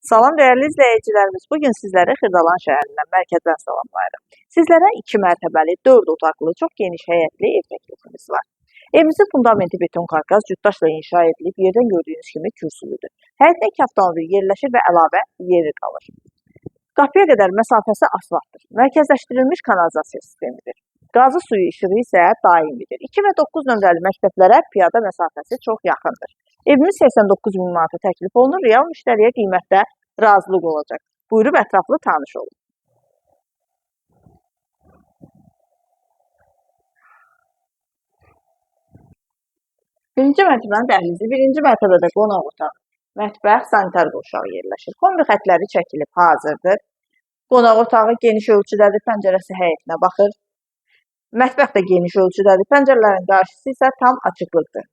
Salam dəyərli izləyicilərimiz. Bugün sizləri Xırdalan şəhərindən, mərkəzdən salamlayırıq. Sizlərə 2 mərtəbəli, 4 otaqlı, çox geniş həyətli ev təklifimiz var. Evimizin fundamenti beton karkas, cütdaşla inşa edilib, yerdən gördüyünüz kimi kürsülüdür. Həyətdə 2 avtomobil yerləşir və əlavə yeri qalır. Qapıya qədər məsafəsi asfaltdır. Mərkəzləşdirilmiş kanalizasiya sistemidir. Qazı suyu işığı isə daimidir. 2 və 9 nömrəli məktəblərə piyada məsafəsi çox yaxındır. Evimiz 89 min manata təklif olunur. Real müştəriyə qiymətdə razılıq olacaq. Buyurub ətraflı tanış olun. Birinci mərtəbənin dəhlizi, birinci mərtəbədə qonaq otağı, mətbəx, sanitar qovşağı yerləşir. Kombi xətləri çəkilib hazırdır. Qonaq otağı geniş ölçüdədir, pəncərəsi həyətinə baxır. Mətbəx də geniş ölçüdədir, pəncərələrin qarşısı isə tam açıqlıqdır.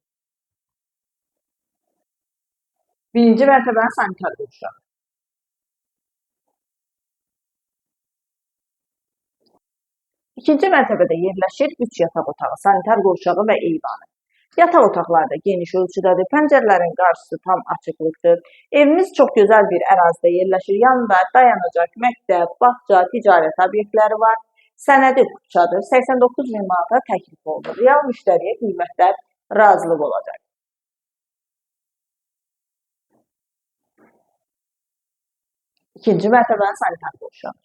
Birinci mərtəbənin sanitar qovşağı. İkinci mərtəbədə yerləşir 3 yataq otağı, sanitar qovşağı və eyvanı. Yataq otaqları da geniş ölçüdədir, pəncərələrin qarşısı tam açıqlıqdır. Evimiz çox gözəl bir ərazidə yerləşir. Yanında dayanacaq, məktəb, bağça, ticarət obyektləri var. Sənədi Kuşadır, 89 min manata təklif olunur. Real müştəriyə qiymətlər razılıq olacaq. İkinci mərtəbənin sanitar qovşağı.